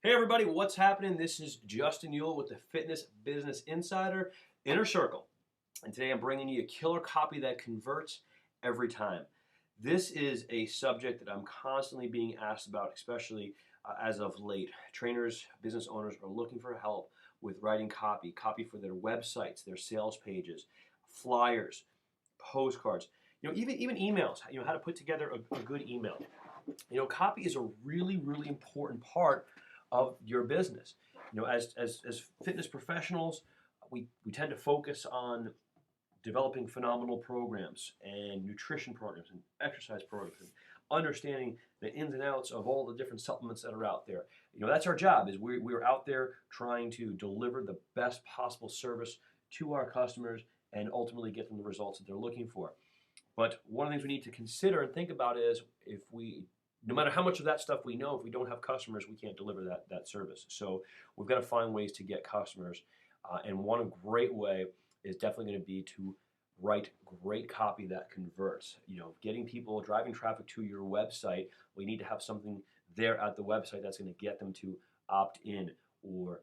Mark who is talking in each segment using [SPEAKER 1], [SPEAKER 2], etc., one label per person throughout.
[SPEAKER 1] Hey everybody, what's happening? This is Justin Ewell with the Fitness Business Insider Inner Circle. And today I'm bringing you a killer copy that converts every time. This is a subject that I'm constantly being asked about, especially as of late. Trainers, business owners are looking for help with writing copy for their websites, their sales pages, flyers, postcards, even emails, how to put together a good email. Copy is a really, really important part of your business. As fitness professionals, we tend to focus on developing phenomenal programs and nutrition programs and exercise programs and understanding the ins and outs of all the different supplements that are out there. That's our job, is we're out there trying to deliver the best possible service to our customers and ultimately get them the results that they're looking for. But one of the things we need to consider and think about is no matter how much of that stuff we know, if we don't have customers, we can't deliver that service. So we've got to find ways to get customers. And one great way is definitely going to be to write great copy that converts. Getting people, driving traffic to your website, we need to have something there at the website that's going to get them to opt in or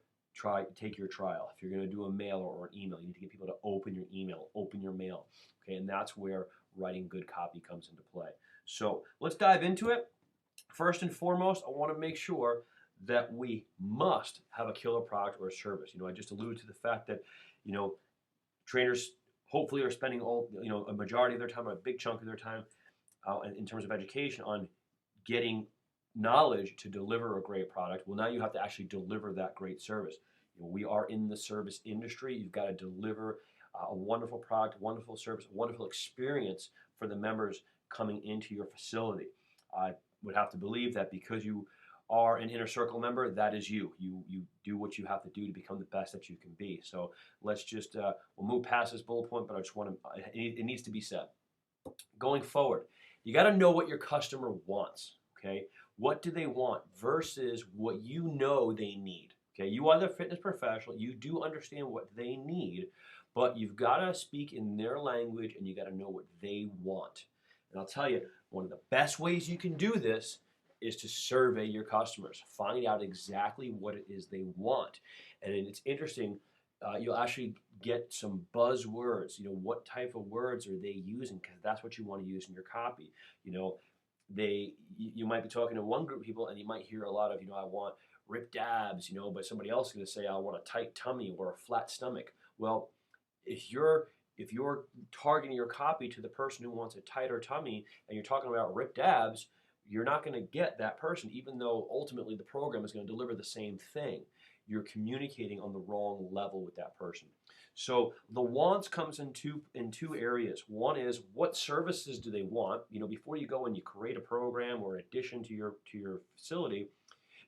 [SPEAKER 1] take your trial. If you're going to do a mail or an email, you need to get people to open your email, open your mail. Okay, and that's where writing good copy comes into play. So let's dive into it. First and foremost, I want to make sure that we must have a killer product or a service. I just alluded to the fact that, trainers hopefully are spending a majority of their time, a big chunk of their time in terms of education on getting knowledge to deliver a great product. Well, now you have to actually deliver that great service. We are in the service industry. You've got to deliver a wonderful product, wonderful service, wonderful experience for the members coming into your facility. I would have to believe that because you are an Inner Circle member, that is you. You do what you have to do to become the best that you can be. So let's just, we'll move past this bullet point, but I just want to, it needs to be said. Going forward, you got to know what your customer wants, okay? What do they want versus what you know they need, okay? You are the fitness professional. You do understand what they need, but you've got to speak in their language and you got to know what they want. And I'll tell you, one of the best ways you can do this is to survey your customers. Find out exactly what it is they want. And it's interesting, you'll actually get some buzzwords. What type of words are they using? Because that's what you want to use in your copy. You might be talking to one group of people and you might hear a lot of, I want ripped abs, but somebody else is going to say, I want a tight tummy or a flat stomach. Well, if you're targeting your copy to the person who wants a tighter tummy and you're talking about ripped abs, you're not going to get that person, even though ultimately the program is going to deliver the same thing. You're communicating on the wrong level with that person. So the wants comes in two areas. One is, what services do they want? Before you go and you create a program or addition to your facility,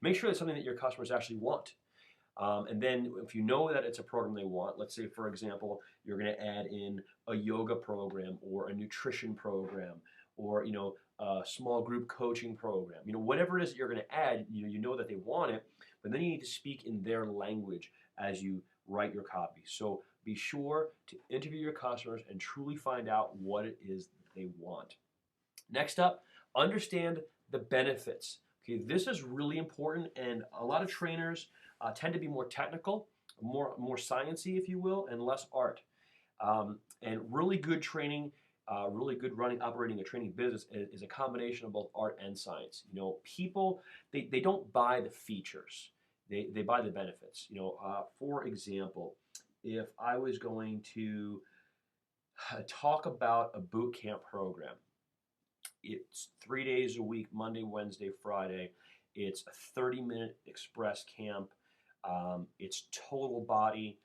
[SPEAKER 1] make sure that's something that your customers actually want. And then if you know that it's a program they want, let's say, for example, you're going to add in a yoga program or a nutrition program or, a small group coaching program, whatever it is that you're going to add, you know that they want it, but then you need to speak in their language as you write your copy. So be sure to interview your customers and truly find out what it is they want. Next up, understand the benefits. Okay, this is really important, and a lot of trainers tend to be more technical, more sciencey, if you will, and less art. And really good training, really good operating a training business is a combination of both art and science. People, they don't buy the features, they buy the benefits. For example, if I was going to talk about a boot camp program, it's 3 days a week, Monday, Wednesday, Friday. It's a 30-minute express camp. It's total body.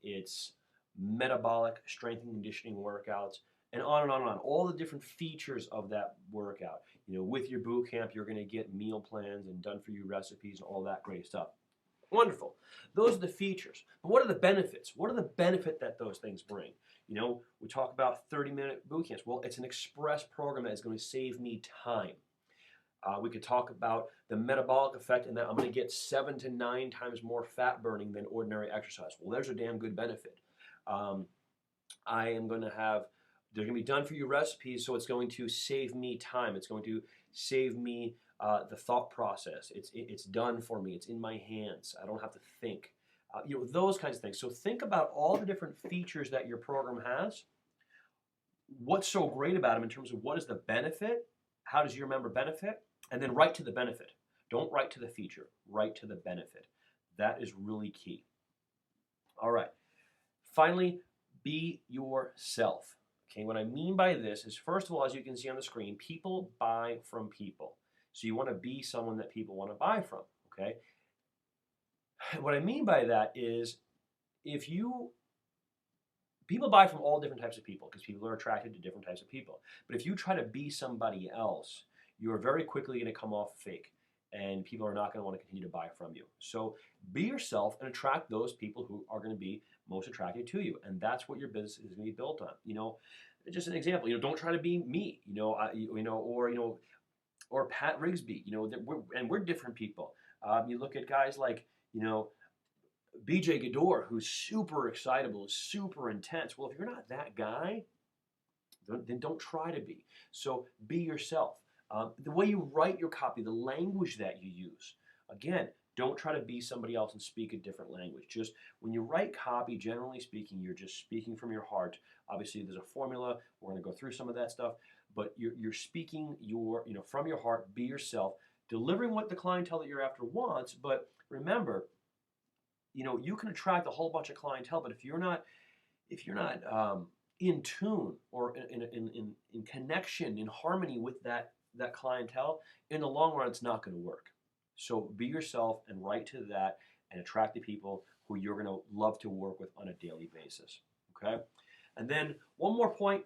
[SPEAKER 1] It's metabolic strength and conditioning workouts, and on and on and on. All the different features of that workout. With your boot camp, you're going to get meal plans and done-for-you recipes and all that great stuff. Wonderful. Those are the features. But what are the benefits? What are the benefit that those things bring? We talk about 30-minute boot camps. Well, it's an express program that is going to save me time. We could talk about the metabolic effect and that I'm going to get 7 to 9 times more fat burning than ordinary exercise. Well, there's a damn good benefit. I am going to have, they're going to be done for you recipes, so it's going to save me time. It's going to save me the thought process. It's done for me. It's in my hands. I don't have to think. Those kinds of things. So think about all the different features that your program has. What's so great about them in terms of what is the benefit? How does your member benefit? And then write to the benefit. Don't write to the feature. Write to the benefit. That is really key. All right. Finally, be yourself. Okay, what I mean by this is, first of all, as you can see on the screen, people buy from people. So you want to be someone that people want to buy from, okay? What I mean by that is, people buy from all different types of people because people are attracted to different types of people. But if you try to be somebody else, you're very quickly going to come off fake, and people are not going to want to continue to buy from you. So be yourself and attract those people who are going to be most attracted to you, and that's what your business is going to be built on. Just an example. Don't try to be me. Or Pat Rigsby. We're different people. You look at guys like BJ Gador, who's super excitable, super intense. Well, if you're not that guy, then don't try to be. So be yourself. The way you write your copy, the language that you use. Again, don't try to be somebody else and speak a different language. Just when you write copy, generally speaking, you're just speaking from your heart. Obviously, there's a formula. We're going to go through some of that stuff. But you're speaking from your heart. Be yourself, delivering what the clientele that you're after wants. But remember, you can attract a whole bunch of clientele, but if you're not in tune or in connection, in harmony with that clientele, in the long run, it's not going to work. So be yourself and write to that and attract the people who you're going to love to work with on a daily basis. Okay? And then one more point: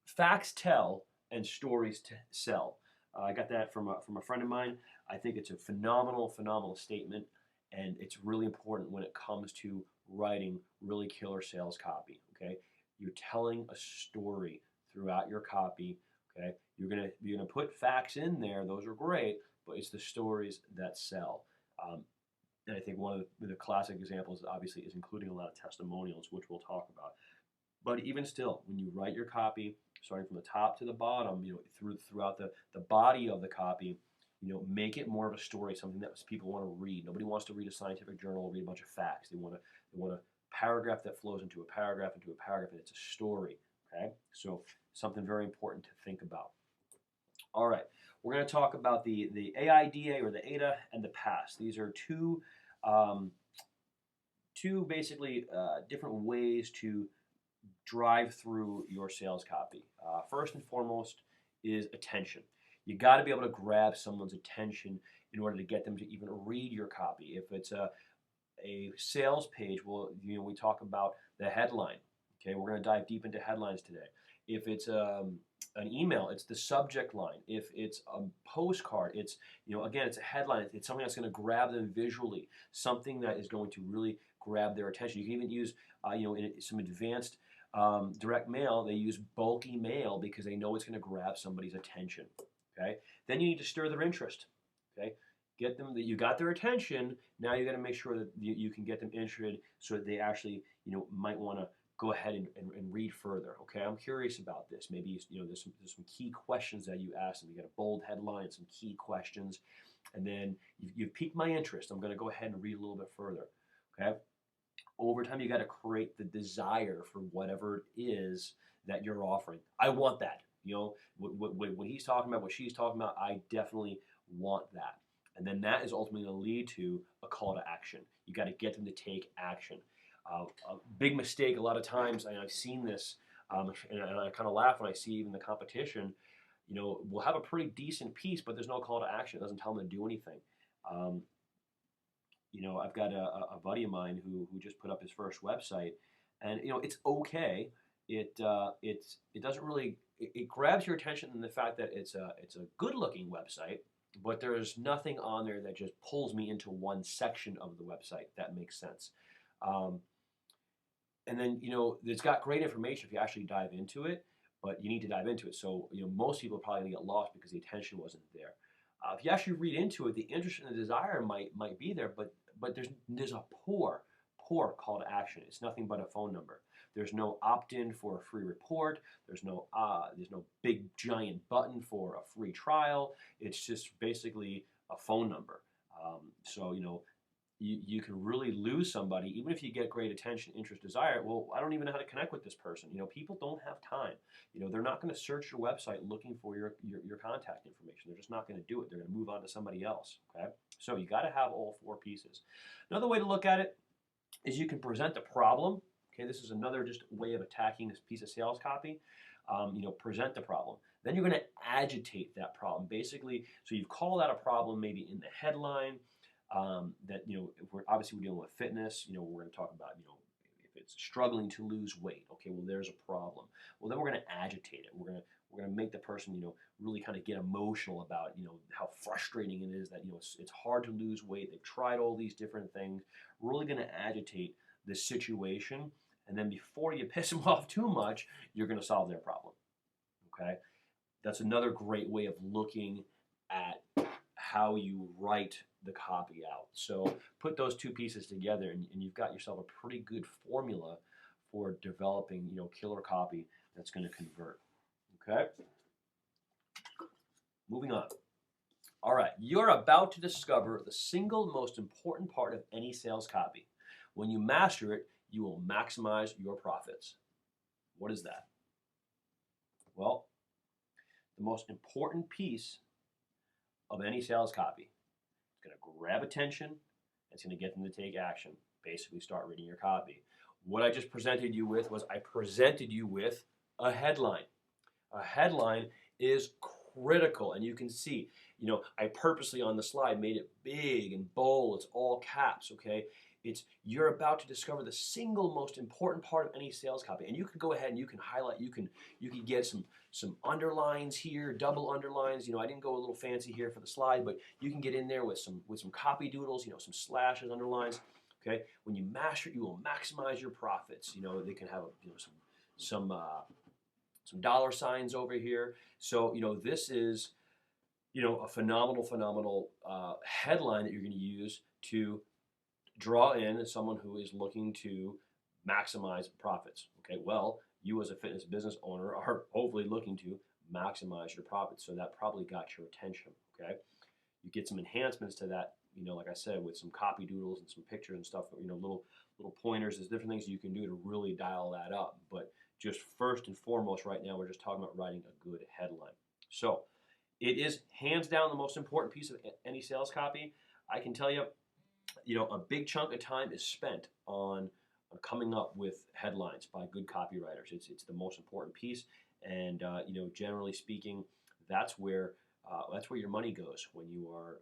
[SPEAKER 1] facts tell and stories to sell. I got that from a friend of mine. I think it's a phenomenal statement. And it's really important when it comes to writing really killer sales copy, okay? You're telling a story throughout your copy, okay? You're gonna put facts in there. Those are great, but it's the stories that sell. And I think one of the classic examples, obviously, is including a lot of testimonials, which we'll talk about. But even still, when you write your copy, starting from the top to the bottom, throughout the body of the copy, make it more of a story, something that people want to read. Nobody wants to read a scientific journal or read a bunch of facts. They want a paragraph that flows into a paragraph, and it's a story. Okay, so something very important to think about. All right, we're going to talk about the AIDA or the AIDA and the PASS. These are two basically different ways to drive through your sales copy. First and foremost is attention. You got to be able to grab someone's attention in order to get them to even read your copy. If it's a sales page, we talk about the headline. Okay, we're going to dive deep into headlines today. If it's an email, it's the subject line. If it's a postcard, it's again, it's a headline. It's something that's going to grab them visually. Something that is going to really grab their attention. You can even use in some advanced direct mail. They use bulky mail because they know it's going to grab somebody's attention. Okay. Then you need to stir their interest. Okay. Get them that you got their attention. Now you got to make sure that you can get them interested, so that they actually might want to go ahead and read further. Okay. I'm curious about this. Maybe there's some key questions that you ask them. You got a bold headline, some key questions, and then you've piqued my interest. I'm going to go ahead and read a little bit further. Okay. Over time, you got to create the desire for whatever it is that you're offering. I want that. What he's talking about, what she's talking about, I definitely want that. And then that is ultimately going to lead to a call to action. You got to get them to take action. A big mistake a lot of times, and I've seen this, and I kind of laugh when I see even the competition, we'll have a pretty decent piece, but there's no call to action. It doesn't tell them to do anything. I've got a buddy of mine who just put up his first website, and it's okay. It doesn't really, it grabs your attention in the fact that it's a good looking website, but there's nothing on there that just pulls me into one section of the website. That makes sense. And then it's got great information if you actually dive into it, but you need to dive into it. So most people are probably gonna get lost because the attention wasn't there. If you actually read into it, the interest and the desire might be there, but there's a poor call to action. It's nothing but a phone number. There's no opt-in for a free report. There's no big giant button for a free trial. It's just basically a phone number. So you can really lose somebody even if you get great attention, interest, desire. Well, I don't even know how to connect with this person. People don't have time. They're not going to search your website looking for your contact information. They're just not going to do it. They're going to move on to somebody else. Okay, so you got to have all 4 pieces. Another way to look at it is you can present the problem. Okay, this is another just way of attacking this piece of sales copy. Present the problem. Then you're going to agitate that problem. Basically, so you've called out a problem maybe in the headline. That if we're dealing with fitness, we're going to talk about if it's struggling to lose weight. Okay, well there's a problem. Well, then we're going to agitate it. We're going to make the person really kind of get emotional about how frustrating it is that it's hard to lose weight. They've tried all these different things. We're really going to agitate the situation, and then before you piss them off too much, you're going to solve their problem. Okay, that's another great way of looking at how you write the copy out. So put those 2 pieces together, and you've got yourself a pretty good formula for developing killer copy that's going to convert. Okay, moving on. All right, you're about to discover the single most important part of any sales copy. When you master it, you will maximize your profits. What is that? Well, the most important piece of any sales copy. It's going to grab attention. It's going to get them to take action. Basically start reading your copy. What I just presented you with was a headline. A headline is critical, and you can see, I purposely on the slide made it big and bold. It's all caps, okay? You're about to discover the single most important part of any sales copy, and you can go ahead and you can highlight. You can get some underlines here, double underlines. I didn't go a little fancy here for the slide, but you can get in there with some copy doodles. Some slashes, underlines. Okay, when you master it, you will maximize your profits. They can have some dollar signs over here. So this is a phenomenal headline that you're going to use to draw in someone who is looking to maximize profits. Okay, well, you as a fitness business owner are hopefully looking to maximize your profits, so that probably got your attention. Okay, you get some enhancements to that, like I said, with some copy doodles and some pictures and stuff, little pointers. There's different things you can do to really dial that up. But just first and foremost, right now, we're just talking about writing a good headline. So it is hands down the most important piece of any sales copy. I can tell you, a big chunk of time is spent on coming up with headlines by good copywriters. It's the most important piece, and generally speaking, that's where your money goes when you're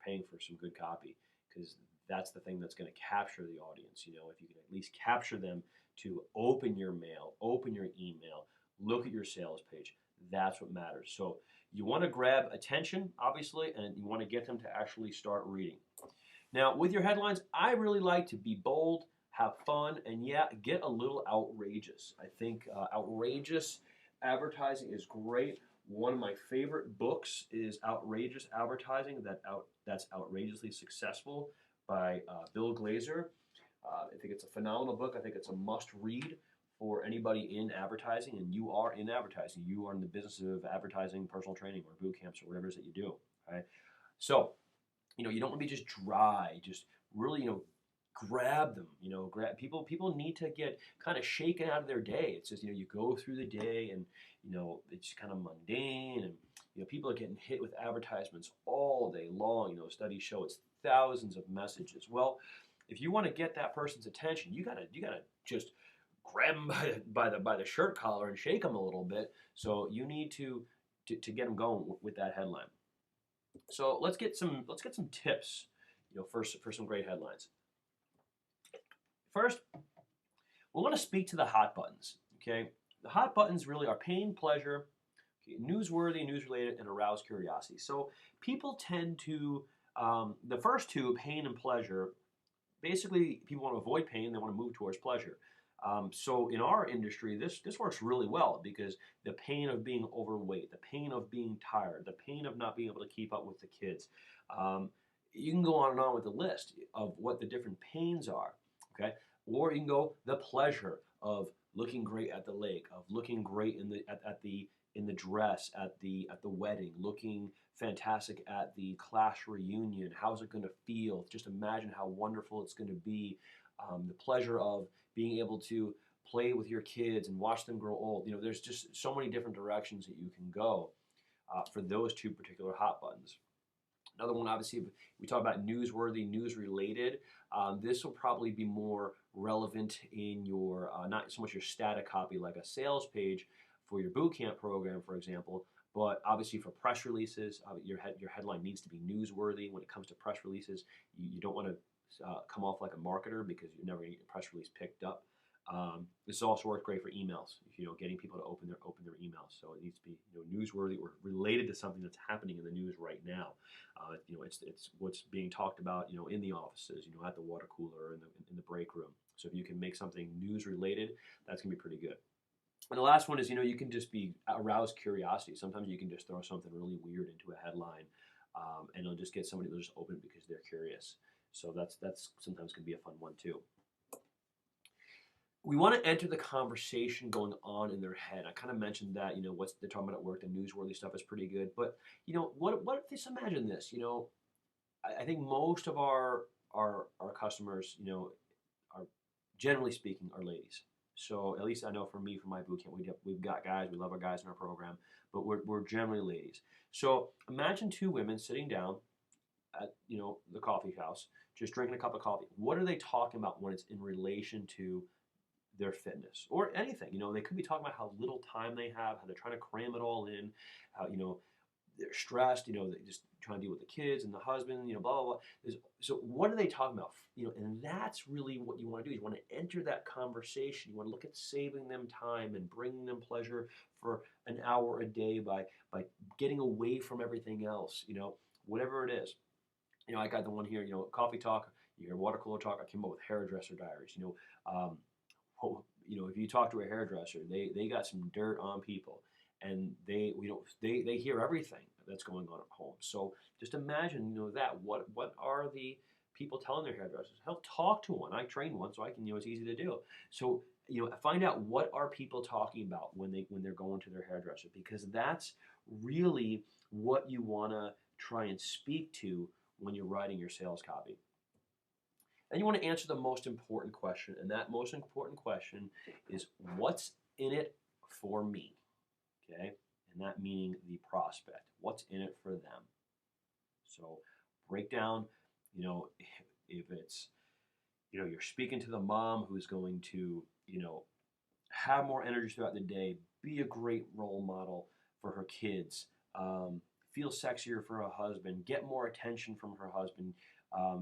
[SPEAKER 1] paying for some good copy, because that's the thing that's going to capture the audience. If you can at least capture them to open your mail, open your email, look at your sales page, that's what matters. So you want to grab attention, obviously, and you want to get them to actually start reading. Now, with your headlines, I really like to be bold, have fun, and get a little outrageous. I think outrageous advertising is great. One of my favorite books is Outrageous Advertising, that's Outrageously Successful by Bill Glazer. I think it's a phenomenal book. I think it's a must-read for anybody in advertising, and you are in advertising. You are in the business of advertising, personal training, or boot camps, or whatever it is that you do. Right? So, you don't want to be just dry. Just really, grab them. Grab people. People need to get kind of shaken out of their day. It's just you go through the day and it's kind of mundane, and people are getting hit with advertisements all day long. Studies show it's thousands of messages. Well, if you want to get that person's attention, you gotta just grab them by the shirt collar and shake them a little bit. So you need to get them going with that headline. So let's get some tips, for some great headlines. First, we want to speak to the hot buttons. Okay, the hot buttons really are pain, pleasure, newsworthy, news-related, and arouse curiosity. So people tend to the first two, pain and pleasure. Basically, people want to avoid pain; they want to move towards pleasure. So in our industry, this works really well, because the pain of being overweight, the pain of being tired, the pain of not being able to keep up with the kids. You can go on and on with the list of what the different pains are, okay? Or you can go the pleasure of looking great at the lake, of looking great in the dress at the wedding, looking fantastic at the class reunion. How's it going to feel? Just imagine how wonderful it's going to be. The pleasure of being able to play with your kids and watch them grow old. There's just so many different directions that you can go for those two particular hot buttons. Another one, obviously, we talk about newsworthy, news-related. This will probably be more relevant in your, not so much your static copy like a sales page for your bootcamp program, for example, but obviously for press releases, your headline needs to be newsworthy. When it comes to press releases, you don't want to come off like a marketer because you're never going to get your press release picked up. This also works great for emails, getting people to open their emails. So it needs to be newsworthy or related to something that's happening in the news right now. It's what's being talked about in the offices, at the water cooler, in the break room. So if you can make something news related, that's gonna be pretty good. And the last one is you can just arouse curiosity. Sometimes you can just throw something really weird into a headline, and it'll just get somebody to just open it because they're curious. So that's sometimes can be a fun one too. We want to enter the conversation going on in their head. I kind of mentioned that, what they're talking about at work, the newsworthy stuff is pretty good. But, what if just imagine this, I think most of our customers, are generally speaking, are ladies. So at least I know for me, for my boot camp, we've got guys, we love our guys in our program, but we're generally ladies. So imagine two women sitting down at, the coffee house, just drinking a cup of coffee. What are they talking about when it's in relation to their fitness or anything? They could be talking about how little time they have, how they're trying to cram it all in, how they're stressed, they just trying to deal with the kids and the husband, blah blah blah. So what are they talking about? And that's really what you want to do. You want to enter that conversation. You want to look at saving them time and bringing them pleasure for an hour a day by getting away from everything else, whatever it is. I got the one here, coffee talk, you hear water cooler talk. I came up with hairdresser diaries. If you talk to a hairdresser, they got some dirt on people, and they hear everything that's going on at home. So just imagine, that what are the people telling their hairdressers? Hell, talk to one. I trained one, so I can, it's easy to do. So find out what are people talking about when they're going to their hairdresser, because that's really what you want to try and speak to when you're writing your sales copy. And you want to answer the most important question, and that most important question is, what's in it for me? Okay? And that meaning the prospect. What's in it for them? So break down, if it's, you're speaking to the mom who's going to, have more energy throughout the day, be a great role model for her kids, feel sexier for her husband, get more attention from her husband,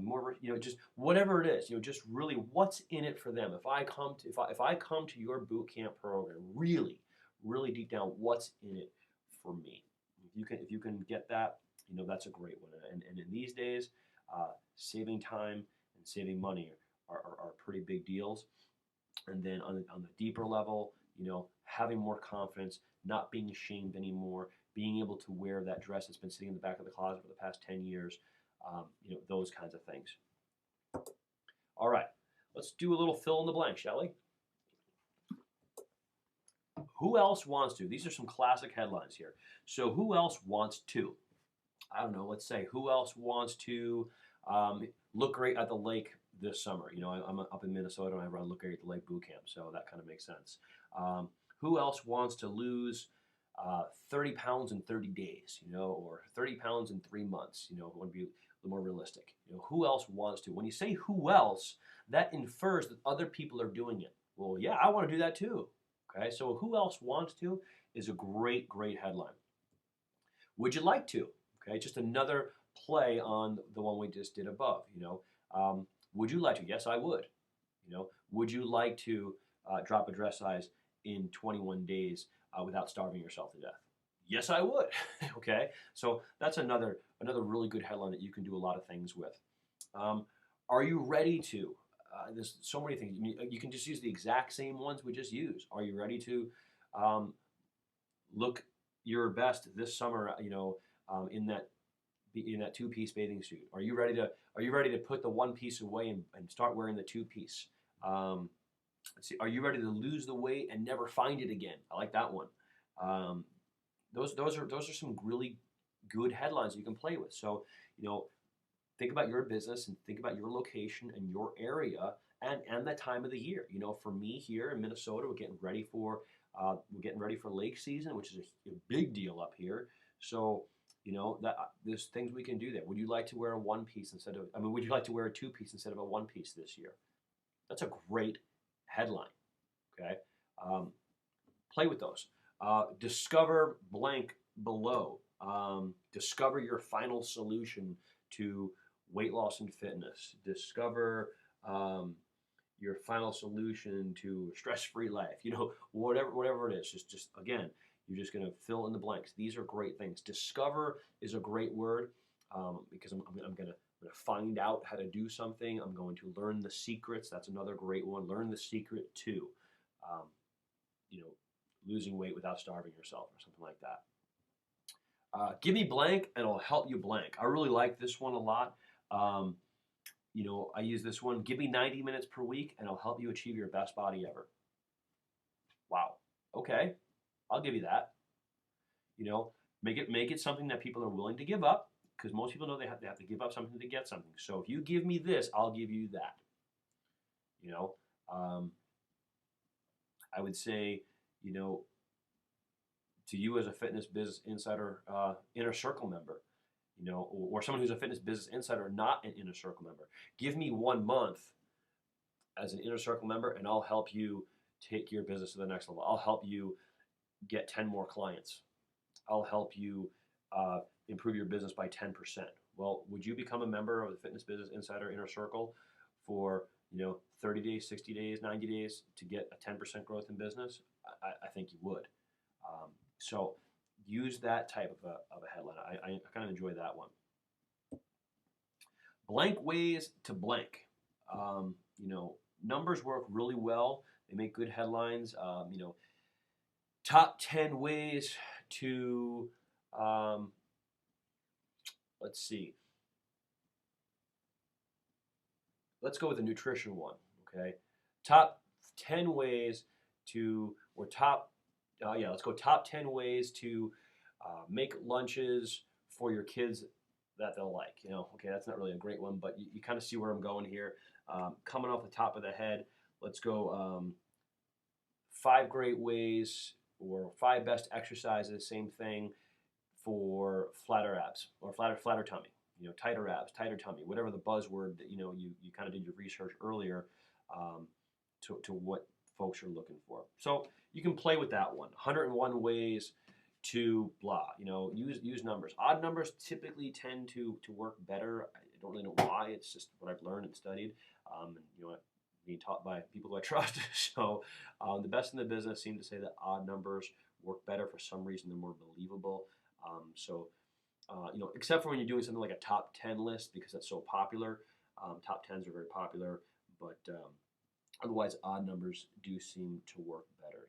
[SPEAKER 1] more, just whatever it is, just really what's in it for them. If I come to your boot camp program, really, really deep down, what's in it for me? If you can get that, that's a great one. And in these days, saving time and saving money are pretty big deals. And then on the deeper level, having more confidence, not being ashamed anymore, being able to wear that dress that's been sitting in the back of the closet for the past 10 years, those kinds of things. All right, let's do a little fill in the blank, shall we? Who else wants to? These are some classic headlines here. So who else wants to? I don't know, let's say, who else wants to look great at the lake this summer? I'm up in Minnesota and I run Look Great at the Lake boot camp, so that kind of makes sense. Who else wants to lose 30 pounds in 30 days, or 30 pounds in 3 months, who want to be a little more realistic? Who else wants to? When you say who else, that infers that other people are doing it. Well, yeah, I want to do that too. Okay, so who else wants to is a great, great headline. Would you like to? Okay, just another play on the one we just did above. Would you like to? Yes, I would. Would you like to drop a dress size in 21 days without starving yourself to death? Yes, I would. Okay, so that's another really good headline that you can do a lot of things with. Are you ready to? There's so many things. You can just use the exact same ones we just used. Are you ready to look your best this summer? In that two-piece bathing suit. Are you ready to put the one piece away and start wearing the two-piece? Let's see. Are you ready to lose the weight and never find it again? I like that one. Um, those are some really good headlines you can play with. So, think about your business and think about your location and your area and the time of the year. For me here in Minnesota, we're getting ready for lake season, which is a big deal up here. So, that there's things we can do there. Would you like to wear a one piece instead of? I mean, would you like to wear a two piece instead of a one piece this year? That's a great headline. Okay, play with those. Discover blank below. Discover your final solution to weight loss and fitness. Discover your final solution to a stress-free life. Whatever it is. Just again, you're just going to fill in the blanks. These are great things. Discover is a great word because I'm going to find out how to do something. I'm going to learn the secrets. That's another great one. Learn the secret to, losing weight without starving yourself or something like that. Give me blank and I'll help you blank. I really like this one a lot. I use this one. Give me 90 minutes per week and I'll help you achieve your best body ever. Wow. Okay. I'll give you that. Make it something that people are willing to give up, because most people know they have to give up something to get something. So if you give me this, I'll give you that. I would say, to you as a Fitness Business Insider Inner Circle member, or someone who's a Fitness Business Insider, not an Inner Circle member, give me 1 month as an Inner Circle member, and I'll help you take your business to the next level. I'll help you get 10 more clients. I'll help you improve your business by 10%. Well, would you become a member of the Fitness Business Insider Inner Circle for 30 days, 60 days, 90 days to get a 10% growth in business? I think you would. So use that type of a headline. I kind of enjoy that one. Blank ways to blank. Numbers work really well. They make good headlines. Top 10 ways to, let's see. Let's go with the nutrition one, okay? Top 10 ways to, or top, let's go top 10 ways to make lunches for your kids that they'll like. Okay, that's not really a great one, but you kind of see where I'm going here. Coming off the top of the head, let's go 5 great ways or 5 best exercises, same thing, for flatter abs or flatter tummy. Tighter abs, tighter tummy, whatever the buzzword that you kind of did your research earlier to what folks are looking for. So you can play with that one. 101 ways to blah. Use numbers. Odd numbers typically tend to work better. I don't really know why. It's just what I've learned and studied. Being taught by people who I trust. So the best in the business seem to say that odd numbers work better. For some reason, they're more believable. Except for when you're doing something like a top 10 list, because that's so popular. Top 10s are very popular, but otherwise odd numbers do seem to work better.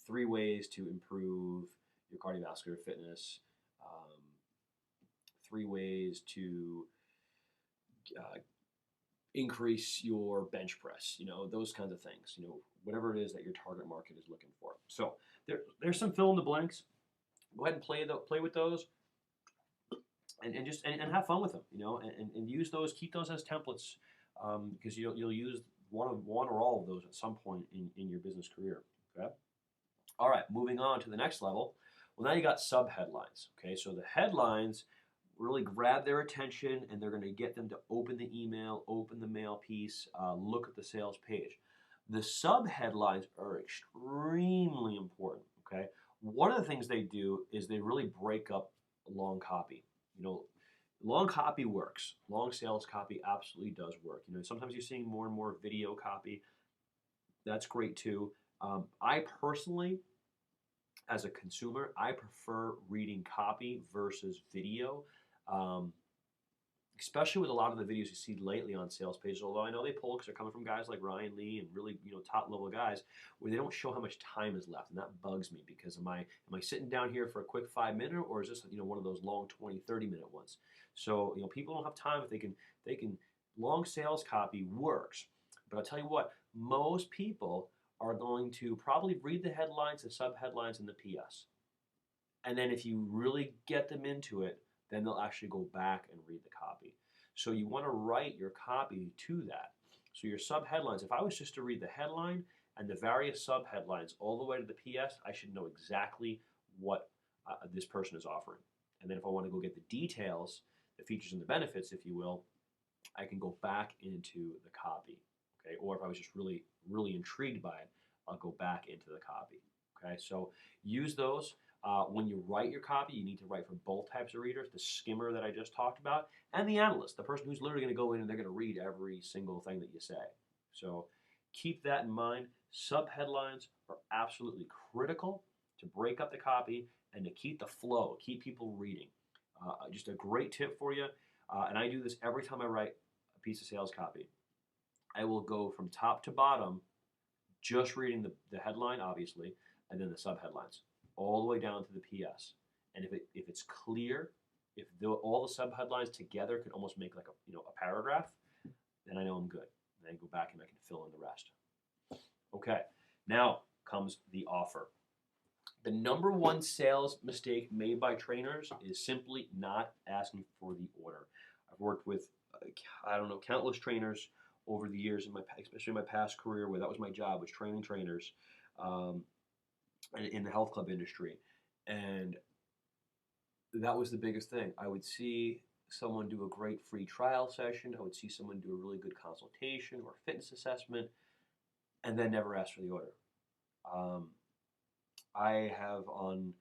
[SPEAKER 1] 3 ways to improve your cardiovascular fitness. 3 ways to increase your bench press, those kinds of things, whatever it is that your target market is looking for. So there's some fill in the blanks. Go ahead and play with those, and just have fun with them, and use those, keep those as templates, because you'll use one or all of those at some point in your business career. Okay. All right, moving on to the next level. Well, now you got sub headlines. Okay, so the headlines really grab their attention, and they're going to get them to open the email, open the mail piece, look at the sales page. The sub headlines are extremely important. Okay, one of the things they do is they really break up long copy. Long copy works. Long sales copy absolutely does work. Sometimes you're seeing more and more video copy. That's great too. I personally, as a consumer, I prefer reading copy versus video, especially with a lot of the videos you see lately on sales pages. Although I know they pull because they're coming from guys like Ryan Lee and really top level guys, where they don't show how much time is left, and that bugs me, because am I sitting down here for a quick 5-minute, or is this one of those long 20, 30-minute ones? So people don't have time. If they can long sales copy works. But I'll tell you what, most people are going to probably read the headlines, the subheadlines, and the PS. And then if you really get them into it, then they'll actually go back and read the copy. So you want to write your copy to that. So your subheadlines, if I was just to read the headline and the various subheadlines all the way to the PS, I should know exactly what this person is offering. And then if I want to go get the details, the features and the benefits, if you will, I can go back into the copy. Okay, or if I was just really, really intrigued by it, I'll go back into the copy. Okay, so use those. When you write your copy, you need to write for both types of readers, the skimmer that I just talked about, and the analyst, the person who's literally going to go in and they're going to read every single thing that you say. So keep that in mind. Subheadlines are absolutely critical to break up the copy and to keep the flow, keep people reading. Just a great tip for you, and I do this every time I write a piece of sales copy. I will go from top to bottom, just reading the headline, obviously, and then the subheadlines, all the way down to the PS. And if it's clear, if all the subheadlines together could almost make like a paragraph, then I know I'm good. And I go back and I can fill in the rest. Okay, now comes the offer. The number one sales mistake made by trainers is simply not asking for the order. I've worked with, countless trainers over the years, especially in my past career, where that was my job, was training trainers in the health club industry. And that was the biggest thing. I would see someone do a great free trial session. I would see someone do a really good consultation or fitness assessment, and then never ask for the order. I have on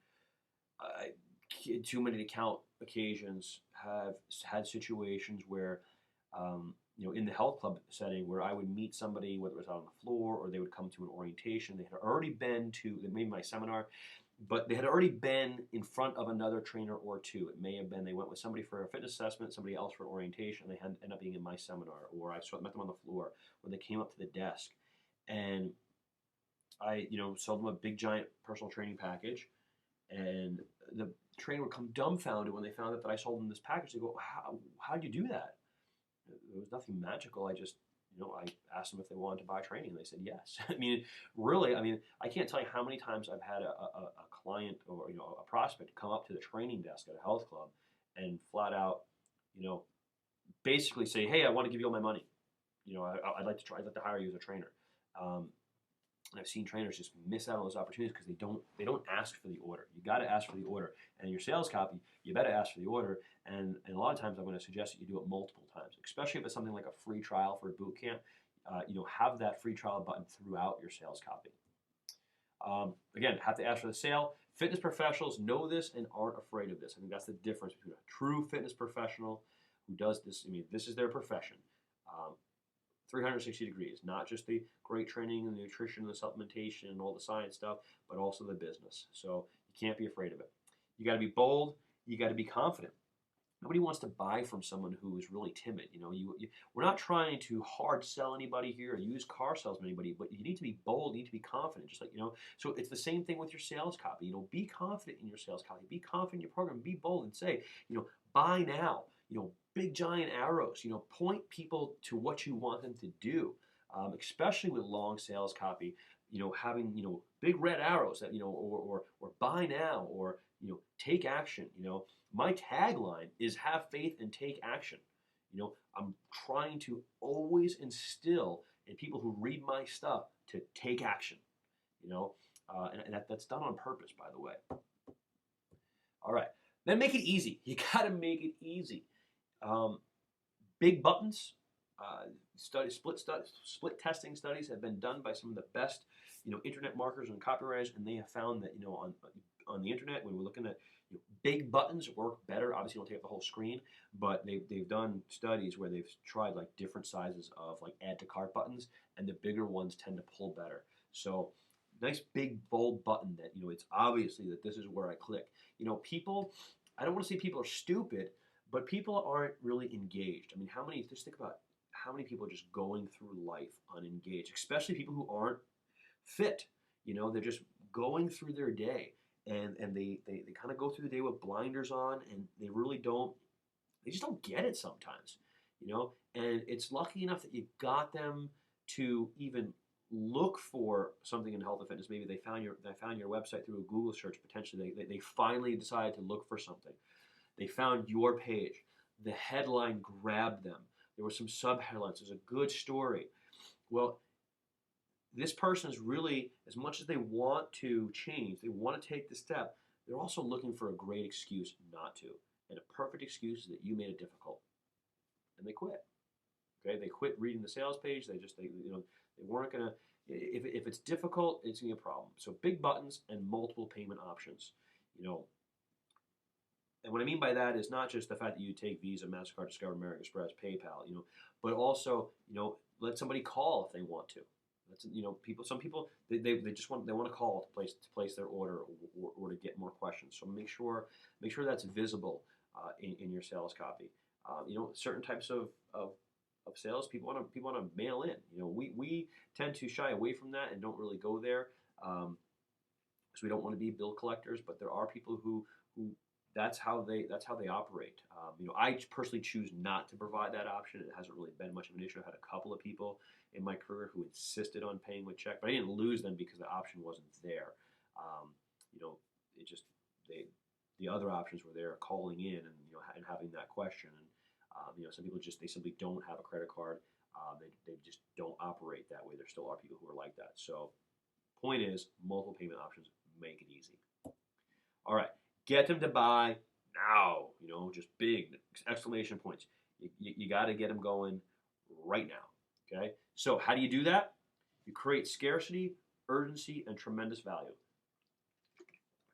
[SPEAKER 1] too many to count occasions have had situations where, in the health club setting, where I would meet somebody, whether it was out on the floor or they would come to an orientation. They had already been to my seminar, but they had already been in front of another trainer or two. It may have been they went with somebody for a fitness assessment, somebody else for orientation. They ended up being in my seminar, or I met them on the floor, or they came up to the desk, and I, sold them a big giant personal training package, and the trainer would come dumbfounded when they found out that I sold them this package. They go, how'd you do that? There was nothing magical. I just, I asked them if they wanted to buy training, and they said yes. Really, I can't tell you how many times I've had a client or, a prospect come up to the training desk at a health club and flat out, basically say, hey, I want to give you all my money. I'd like to hire you as a trainer. And I've seen trainers just miss out on those opportunities because they don't ask for the order. You got to ask for the order. And in your sales copy, you better ask for the order. And a lot of times I'm going to suggest that you do it multiple times, especially if it's something like a free trial for a boot camp. Have that free trial button throughout your sales copy. Again, have to ask for the sale. Fitness professionals know this and aren't afraid of this. I think that's the difference between a true fitness professional who does this. This is their profession. 360 degrees, not just the great training and the nutrition and the supplementation and all the science stuff, but also the business. So you can't be afraid of it. You got to be bold. You got to be confident. Nobody wants to buy from someone who is really timid. We're not trying to hard sell anybody here or use car salesman anybody, but you need to be bold. You need to be confident. Just like, so it's the same thing with your sales copy. Be confident in your sales copy. Be confident in your program. Be bold and say, buy now. Big giant arrows, point people to what you want them to do, especially with long sales copy, having, big red arrows that, or buy now, or, take action. My tagline is have faith and take action. I'm trying to always instill in people who read my stuff to take action, and that's done on purpose, by the way. All right, then make it easy. You got to make it easy. Big buttons, split testing studies have been done by some of the best, internet marketers and copywriters, and they have found that, on the internet, when we're looking at big buttons work better. Obviously, you don't take up the whole screen, but they've done studies where they've tried like different sizes of like add to cart buttons, and the bigger ones tend to pull better. So nice big bold button that, it's obviously that this is where I click. People, I don't want to say people are stupid, but people aren't really engaged. Just think about how many people are just going through life unengaged, especially people who aren't fit. They're just going through their day, and they kind of go through the day with blinders on, and they just don't get it sometimes, and it's lucky enough that you got them to even look for something in health and fitness. Maybe they found your website through a Google search. Potentially, they finally decided to look for something. They found your page. The headline grabbed them. There were some sub-headlines. There's a good story. Well, this person is really, as much as they want to change, they want to take the step, they're also looking for a great excuse not to. And a perfect excuse is that you made it difficult. And they quit. Okay, they quit reading the sales page. They weren't gonna. If it's difficult, it's gonna be a problem. So big buttons and multiple payment options. And what I mean by that is not just the fact that you take Visa, MasterCard, Discover, American Express, PayPal, but also, let somebody call if they want to. That's, some people they just want to call to place their order or to get more questions. So make sure that's visible in your sales copy. Certain types of sales people want to mail in. We tend to shy away from that and don't really go there because we don't want to be bill collectors. But there are people who that's how they operate. I personally choose not to provide that option. It hasn't really been much of an issue. I had a couple of people in my career who insisted on paying with check, but I didn't lose them because the option wasn't there. It just the other options were there, calling in and having that question. And some people they simply don't have a credit card. They just don't operate that way. There still are people who are like that. So, point is, multiple payment options make it easy. All right. Get them to buy now, just big exclamation points. You got to get them going right now, okay? So how do you do that? You create scarcity, urgency, and tremendous value.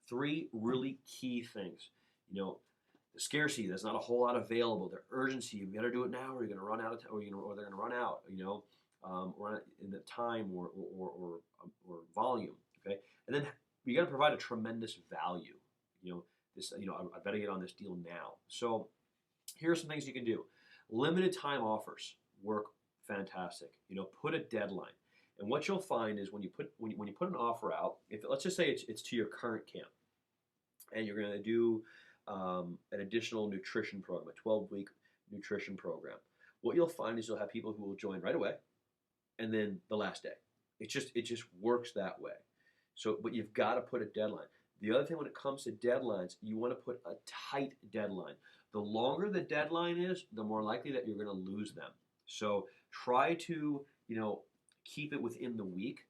[SPEAKER 1] 3 really key things. The scarcity, there's not a whole lot available. The urgency, you got to do it now, or you're going to run out of time, or they're going to run out, or in the time or volume, okay? And then you got to provide a tremendous value. I better get on this deal now. So here are some things you can do. Limited time offers work fantastic. Put a deadline. And what you'll find is when you put an offer out, if let's just say it's to your current camp, and you're going to do an additional nutrition program, a 12-week nutrition program, what you'll find is you'll have people who will join right away, and then the last day. It just works that way. So, but you've got to put a deadline. The other thing when it comes to deadlines, you want to put a tight deadline. The longer the deadline is, the more likely that you're going to lose them. So try to, keep it within the week.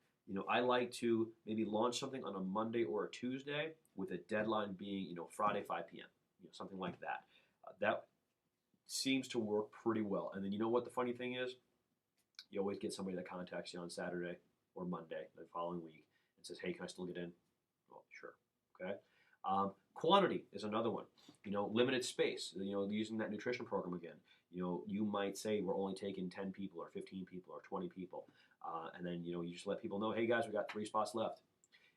[SPEAKER 1] I like to maybe launch something on a Monday or a Tuesday with a deadline being, Friday, 5 p.m., something like that. That seems to work pretty well. And then what the funny thing is? You always get somebody that contacts you on Saturday or Monday the following week and says, hey, can I still get in? Well, sure. Okay. Quantity is another one. Limited space. Using that nutrition program again. You might say we're only taking 10 people or 15 people or 20 people, and then you just let people know, hey guys, we got 3 spots left.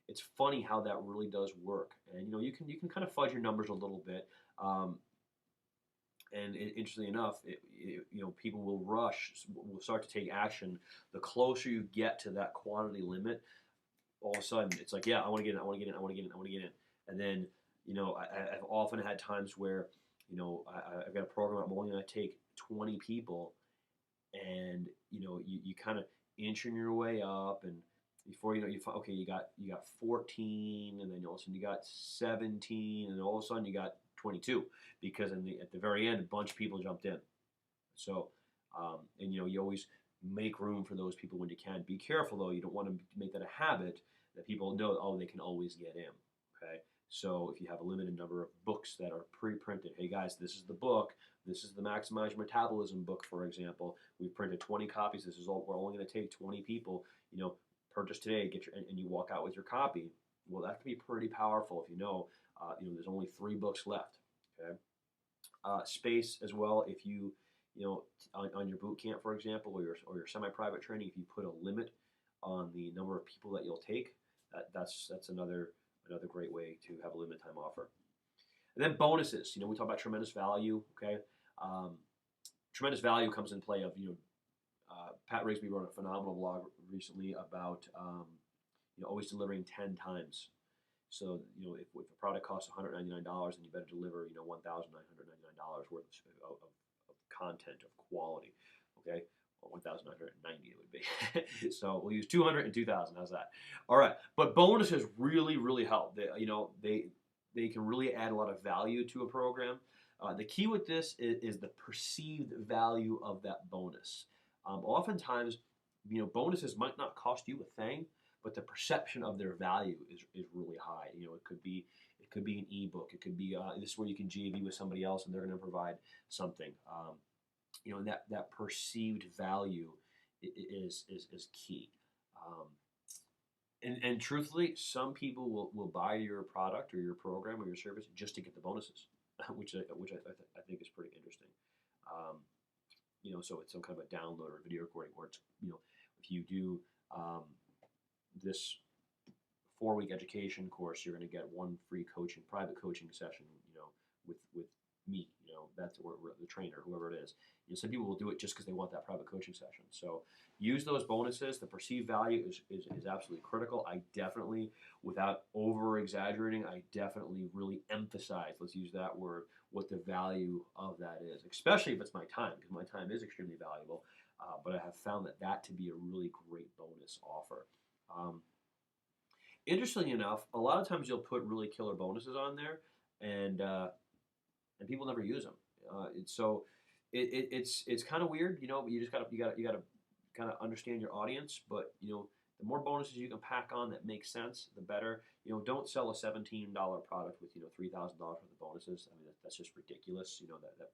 [SPEAKER 1] It's funny how that really does work, and you can kind of fudge your numbers a little bit. And interestingly enough, people will start to take action. The closer you get to that quantity limit, all of a sudden it's like, yeah, I want to get in, I want to get in, I want to get in, I want to get in. And then, I've often had times where, I've got a program, I'm only going to take 20 people, and, you kind of inching your way up, and before you find, okay, you got 14, and then all of a sudden you got 17, and then all of a sudden you got 22, because at the very end, a bunch of people jumped in. So, and you always make room for those people when you can. Be careful though; you don't want to make that a habit that people know, oh, they can always get in. Okay, so if you have a limited number of books that are pre-printed, hey guys, this is the book. This is the Maximize Your Metabolism book, for example. We've printed 20 copies. This is all. We're only going to take 20 people. Purchase today, and you walk out with your copy. Well, that can be pretty powerful if there's only 3 books left. Okay, space as well. If you on your boot camp, for example, or your semi-private training, if you put a limit on the number of people that you'll take, that's another great way to have a limited time offer. And then bonuses. We talk about tremendous value. Okay, tremendous value comes in play of Pat Rigsby wrote a phenomenal blog recently about always delivering 10 times. So if a product costs $199, then you better deliver $1,999 worth of content, of quality. Okay, Well, 1,990 it would be. So we'll use 200 and 2,000. How's that? All right. But bonuses really, really help. They can really add a lot of value to a program. The key with this is the perceived value of that bonus. Oftentimes, bonuses might not cost you a thing, but the perception of their value is really high. It could be an ebook. It could be this is where you can JV with somebody else and they're going to provide something. And that perceived value is key. And truthfully, some people will buy your product or your program or your service just to get the bonuses, which I think is pretty interesting. So it's some kind of a download or video recording where it's, if you do this 4-week education course, you're going to get one free private coaching session, with me. That's where the trainer, whoever it is. Some people will do it just because they want that private coaching session. So use those bonuses. The perceived value is absolutely critical. I definitely, without over exaggerating, I definitely really emphasize, let's use that word, what the value of that is, especially if it's my time, because my time is extremely valuable. But I have found that to be a really great bonus offer. Interestingly enough, a lot of times you'll put really killer bonuses on there, and people never use them. It's kind of weird, but you gotta kind of understand your audience. But the more bonuses you can pack on that make sense, the better. Don't sell a $17 product with $3,000 worth of bonuses. I mean, that's just ridiculous. That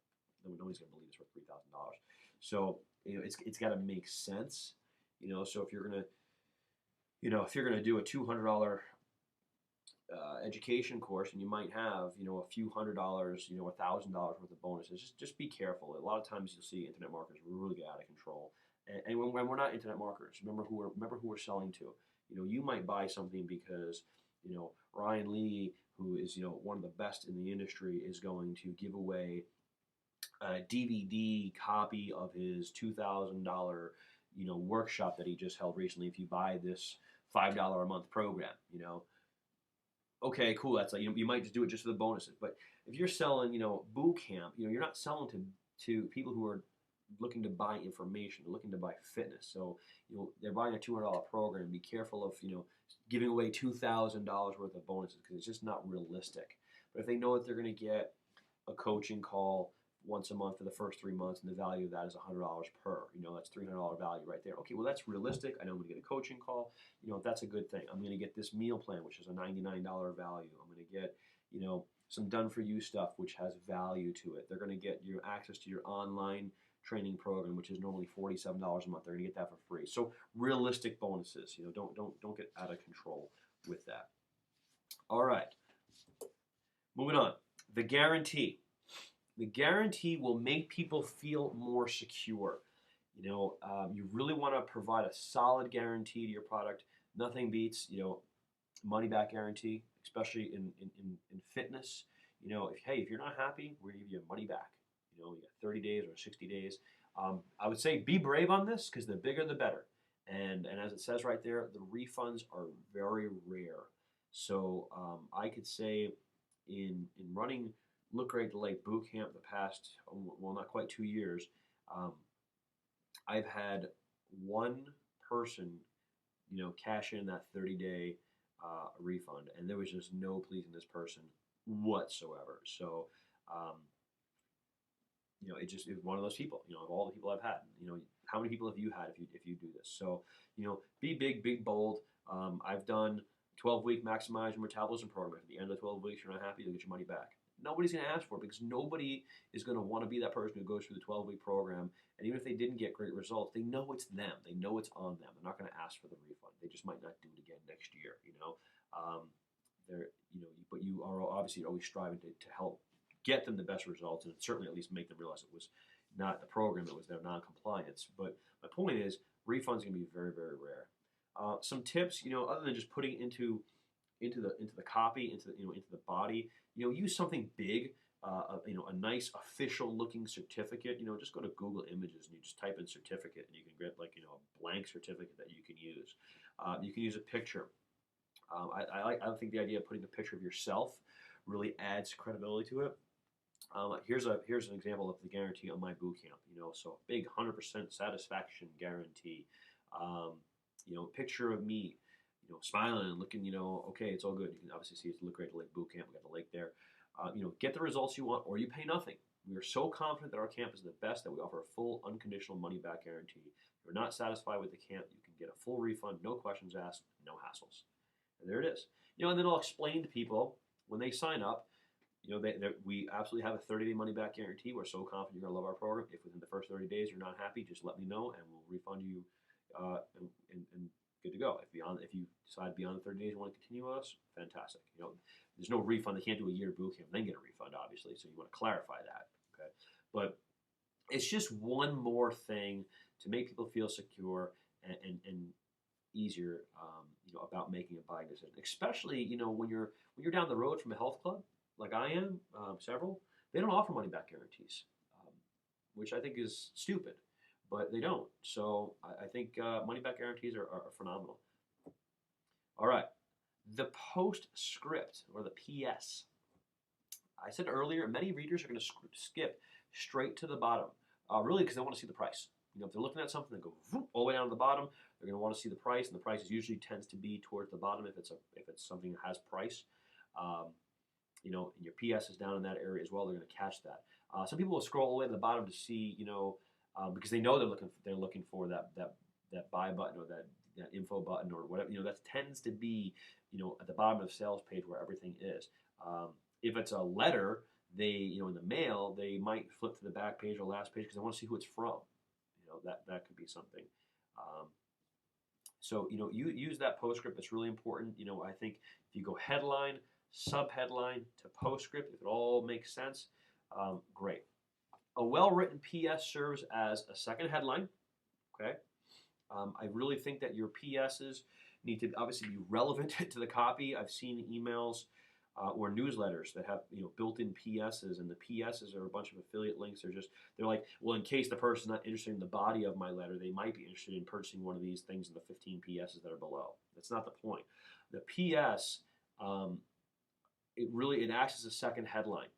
[SPEAKER 1] nobody's gonna believe it's worth $3,000. So it's got to make sense. So if you're gonna do a $200 education course, and you might have a few $100, $1,000 worth of bonuses. Just be careful. A lot of times you'll see internet marketers really get out of control. And when we're not internet marketers, remember who we're selling to. You might buy something because Ryan Lee, who is one of the best in the industry, is going to give away a DVD copy of his $2,000 workshop that he just held recently. If you buy this $5 a month program, okay, cool. That's like you might just do it just for the bonuses. But if you're selling, boot camp, you're not selling to people who are looking to buy information, looking to buy fitness. So they're buying a $200 program. Be careful of giving away $2,000 worth of bonuses, because it's just not realistic. But if they know that they're going to get a coaching call once a month for the first 3 months, and the value of that is $100 per, that's $300 value right there. Okay, well, that's realistic. I know I'm going to get a coaching call. That's a good thing. I'm going to get this meal plan, which is a $99 value. I'm going to get, some done-for-you stuff, which has value to it. They're going to get your access to your online training program, which is normally $47 a month. They're going to get that for free. So realistic bonuses. Don't get out of control with that. All right, moving on. The guarantee. The guarantee will make people feel more secure. You really want to provide a solid guarantee to your product. Nothing beats, money back guarantee, especially in fitness. If you're not happy, we're going to give you money back. You got 30 days or 60 days. I would say be brave on this, because the bigger the better. And as it says right there, the refunds are very rare. So I could say in running Look Great Delay Boot Camp the past, well, not quite 2 years, I've had one person, cash in that 30-day refund, and there was just no pleasing this person whatsoever. So, it was one of those people. Of all the people I've had, how many people have you had if you do this? So, be big, be bold. I've done 12-week maximize your metabolism program. At the end of the 12 weeks, you're not happy, you'll get your money back. Nobody's going to ask for it, because nobody is going to want to be that person who goes through the 12-week program, and even if they didn't get great results, they know it's them. They know it's on them. They're not going to ask for the refund. They just might not do it again next year. But you are obviously always striving to help get them the best results, and certainly at least make them realize it was not the program, it was their non-compliance. But my point is, refunds are going to be very, very rare. Some tips, other than just putting into the copy, into the body, use something big, a nice official looking certificate. Just go to Google Images and you just type in certificate, and you can get a blank certificate that you can use. You can use a picture. I think the idea of putting a picture of yourself really adds credibility to it. Here's an example of the guarantee on my boot camp. So big 100% satisfaction guarantee. Um, picture of me, smiling and looking. Okay, it's all good. You can obviously see it's look great at Lake Boot Camp. We got the lake there. Get the results you want, or you pay nothing. We are so confident that our camp is the best that we offer a full unconditional money back guarantee. If you're not satisfied with the camp, you can get a full refund, no questions asked, no hassles. And there it is. And then I'll explain to people when they sign up. We absolutely have a 30-day money-back guarantee. We're so confident you're going to love our program. If within the first 30 days you're not happy, just let me know, and we'll refund you, and good to go. If you decide beyond the 30 days you want to continue with us, fantastic. There's no refund. They can't do a year boot camp and then get a refund, obviously. So you want to clarify that, okay? But it's just one more thing to make people feel secure and easier, about making a buying decision. Especially, when you're down the road from a health club, like I am, several, they don't offer money-back guarantees, which I think is stupid, but they don't. So I think money-back guarantees are phenomenal. All right, the postscript, or the PS. I said earlier, many readers are going to skip straight to the bottom, really because they want to see the price. If they're looking at something, they go all the way down to the bottom. They're going to want to see the price, and the price usually tends to be towards the bottom if it's something that has price. And your PS is down in that area as well. They're going to catch that. Some people will scroll all the way to the bottom to see, because they know they're looking for that buy button, or that info button, or whatever. That tends to be, at the bottom of the sales page where everything is. If it's a letter, they, in the mail, they might flip to the back page or last page because they want to see who it's from. That could be something. So you use that postscript. It's really important. I think if you go headline, subheadline to postscript, if it all makes sense, great. A well-written PS serves as a second headline. Okay. I really think that your PSs need to obviously be relevant to the copy. I've seen emails or newsletters that have built-in PSs, and the PSs are a bunch of affiliate links. They're like, well, in case the person's not interested in the body of my letter, they might be interested in purchasing one of these things in the 15 PSs that are below. That's not the point. The PS, it acts as a second headline.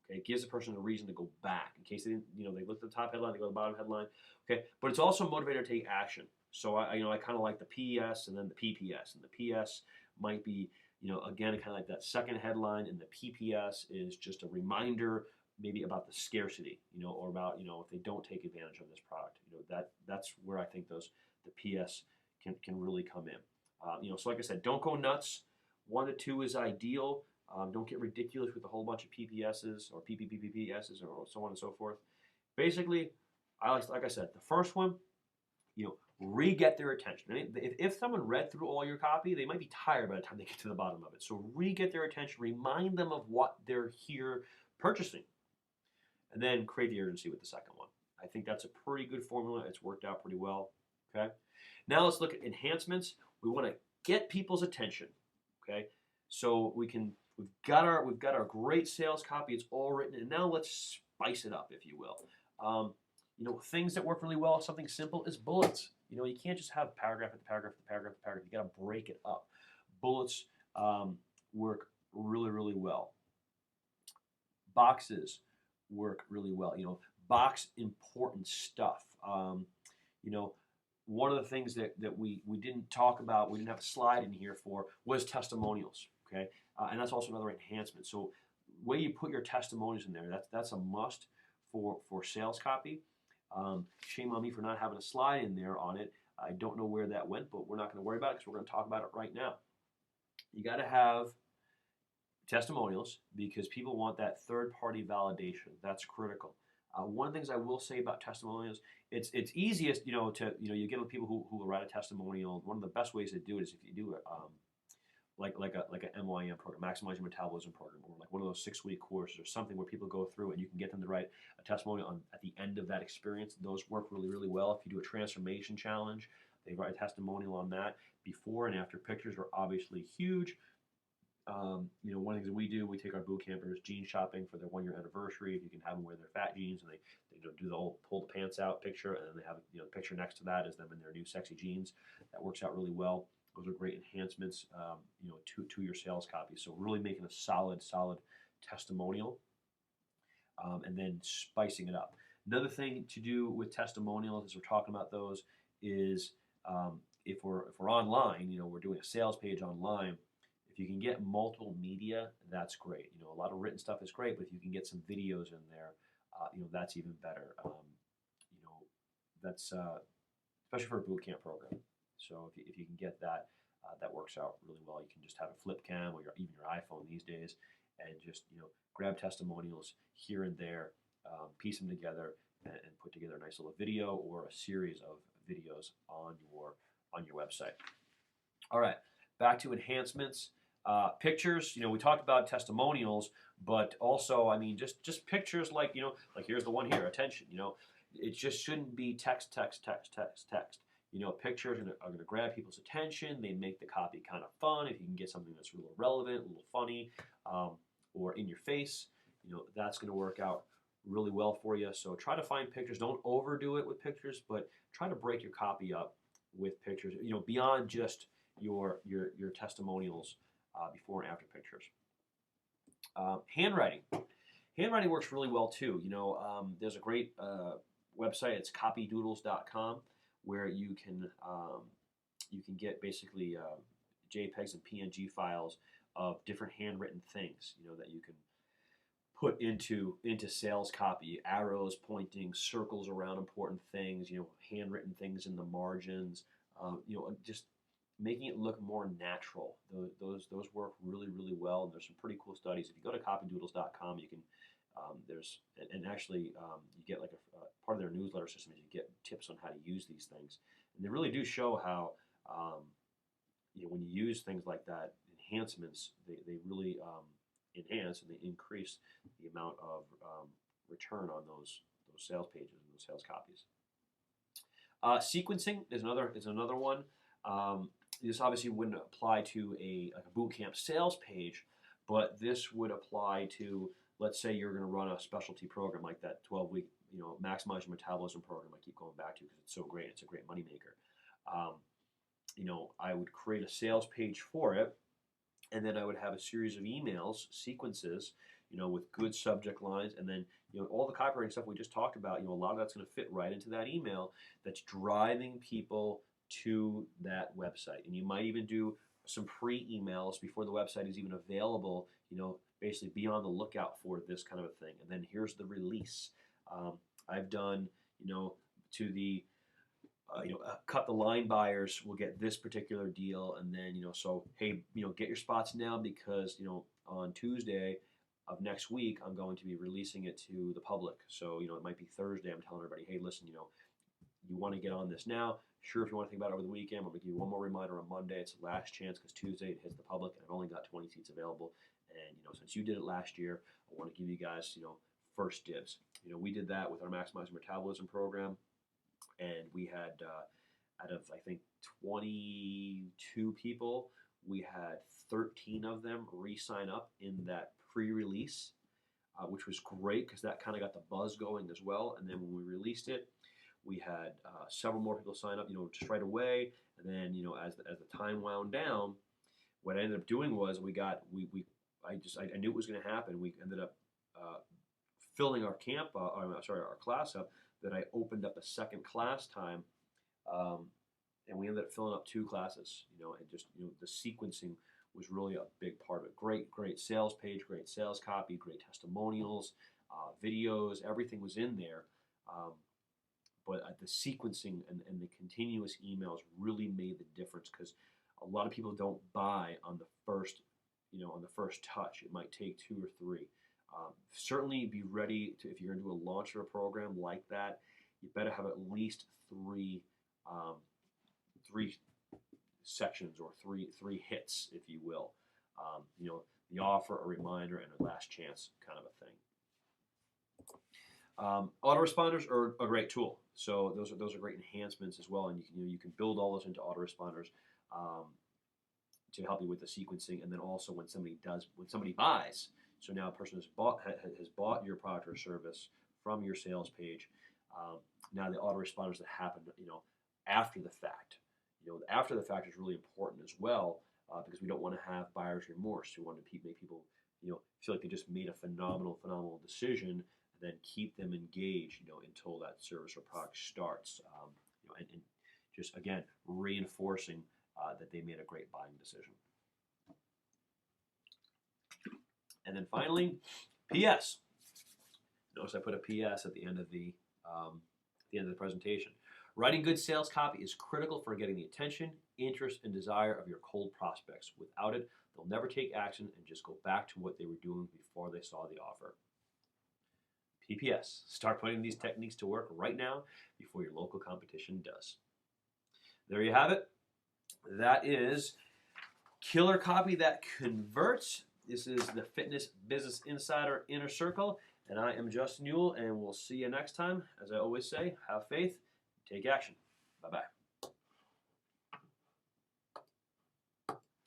[SPEAKER 1] Okay, it gives the person a reason to go back in case they didn't, they look at the top headline, they go to the bottom headline. Okay, but it's also a motivator to take action. So I kind of like the PS and then the PPS, and the PS might be, again, kind of like that second headline, and the PPS is just a reminder, maybe about the scarcity, or about, if they don't take advantage of this product, that's where I think the PS can really come in. So like I said, don't go nuts. 1 to 2 is ideal. Don't get ridiculous with a whole bunch of PPSs or PPPPSs or so on and so forth. Basically, like I said, the first one, re-get their attention. If someone read through all your copy, they might be tired by the time they get to the bottom of it. So re-get their attention, remind them of what they're here purchasing, and then create the urgency with the second one. I think that's a pretty good formula. It's worked out pretty well. Okay. Now let's look at enhancements. We want to get people's attention. Okay. So we've got our great sales copy. It's all written, and now let's spice it up, if you will. Things that work really well. Something simple is bullets. You can't just have paragraph after paragraph after paragraph after paragraph. You got to break it up. Bullets work really, really well. Boxes work really well. Box important stuff. One of the things that we didn't talk about, we didn't have a slide in here for, was testimonials. Okay, and that's also another enhancement. So the way you put your testimonials in there, that's a must for sales copy. Shame on me for not having a slide in there on it. I don't know where that went, but we're not going to worry about it because we're going to talk about it right now. You got to have testimonials because people want that third-party validation. That's critical. One of the things I will say about testimonials, it's easiest, you get people who will write a testimonial. One of the best ways to do it is if you do it. Like a MYM program, Maximizing Metabolism program, or like one of those 6-week courses or something where people go through and you can get them to write a testimonial at the end of that experience. Those work really, really well. If you do a transformation challenge, they write a testimonial on that. Before and after pictures are obviously huge. One of the things that we do, we take our boot campers jean shopping for their 1-year anniversary. If you can have them wear their fat jeans, and they do the whole pull the pants out picture, and then they have the picture next to that is them in their new sexy jeans. That works out really well. Those are great enhancements, to your sales copy. So really making a solid testimonial. and then spicing it up. Another thing to do with testimonials, as we're talking about those, is if we're online, we're doing a sales page online. If you can get multiple media, that's great. A lot of written stuff is great, but if you can get some videos in there, that's even better. That's especially for a boot camp program. So if you can get that, that works out really well. You can just have a flip cam or even your iPhone these days, and just grab testimonials here and there, piece them together, and put together a nice little video or a series of videos on your website. All right, back to enhancements. Pictures. We talked about testimonials, but also, I mean, just pictures like like here's the one here. Attention. It just shouldn't be text, text, text, text, text. Pictures are gonna grab people's attention. They make the copy kind of fun. If you can get something that's a little relevant, a little funny, or in your face, that's gonna work out really well for you. So try to find pictures. Don't overdo it with pictures, but try to break your copy up with pictures. Beyond just your testimonials, before and after pictures. Handwriting. Handwriting works really well too. There's a great website. It's copydoodles.com, where you can get basically JPEGs and PNG files of different handwritten things. That you can put into sales copy. Arrows pointing, circles around important things. Handwritten things in the margins. Just making it look more natural. Those work really, really well, and there's some pretty cool studies. If you go to copydoodles.com, you can actually you get like a part of their newsletter system is you get tips on how to use these things, and they really do show how when you use things like that, enhancements, they really enhance and they increase the amount of return on those sales pages and those sales copies. Sequencing is another one. This obviously wouldn't apply to a boot camp sales page, but this would apply to, let's say you're going to run a specialty program like that 12-week, maximize your metabolism program. I keep going back to because it's so great. It's a great moneymaker. I would create a sales page for it, and then I would have a series of emails, sequences, with good subject lines, and then all the copywriting stuff we just talked about. A lot of that's going to fit right into that email. That's driving people to that website, and you might even do some pre-emails before the website is even available. Basically be on the lookout for this kind of a thing. And then here's the release. I've done, to the cut the line buyers will get this particular deal, and then so hey, get your spots now because on Tuesday of next week I'm going to be releasing it to the public. So it might be Thursday. I'm telling everybody, hey, listen, you want to get on this now. Sure, if you want to think about it over the weekend, I'm going to give you one more reminder on Monday. It's the last chance because Tuesday it hits the public, and I've only got 20 seats available. And since you did it last year, I want to give you guys first dibs. We did that with our Maximizing Metabolism program, and we had out of I think 22 people, we had 13 of them re-sign up in that pre-release, which was great because that kind of got the buzz going as well. And then when we released it, we had several more people sign up, just right away. And then, as the time wound down, what I ended up doing was I knew it was going to happen. We ended up filling our our class up. Then I opened up a second class time, and we ended up filling up 2 classes. And just the sequencing was really a big part of it. Great sales page, great sales copy, great testimonials, videos, everything was in there. But the sequencing and the continuous emails really made the difference because a lot of people don't buy on the first, on the first touch. It might take 2 or 3. Certainly be ready to, if you're going to do a launch of a program like that, you better have at least 3 sections or three hits, if you will. The offer, a reminder, and a last chance kind of a thing. Autoresponders are a great tool. So those are great enhancements as well, and you can build all those into autoresponders to help you with the sequencing, and then also when somebody buys. So now a person has bought your product or service from your sales page. Now the autoresponders that happen after the fact. After the fact is really important as well because we don't want to have buyer's remorse. We want to make people feel like they just made a phenomenal decision. then keep them engaged, until that service or product starts. And just again reinforcing that they made a great buying decision. And then finally, P.S. Notice I put a P.S. at the end of the presentation. Writing good sales copy is critical for getting the attention, interest, and desire of your cold prospects. Without it, they'll never take action and just go back to what they were doing before they saw the offer. PPS, start putting these techniques to work right now before your local competition does. There you have it. That is Killer Copy That Converts. This is the Fitness Business Insider Inner Circle, and I am Justin Ewell, and we'll see you next time. As I always say, have faith, take action. Bye-bye.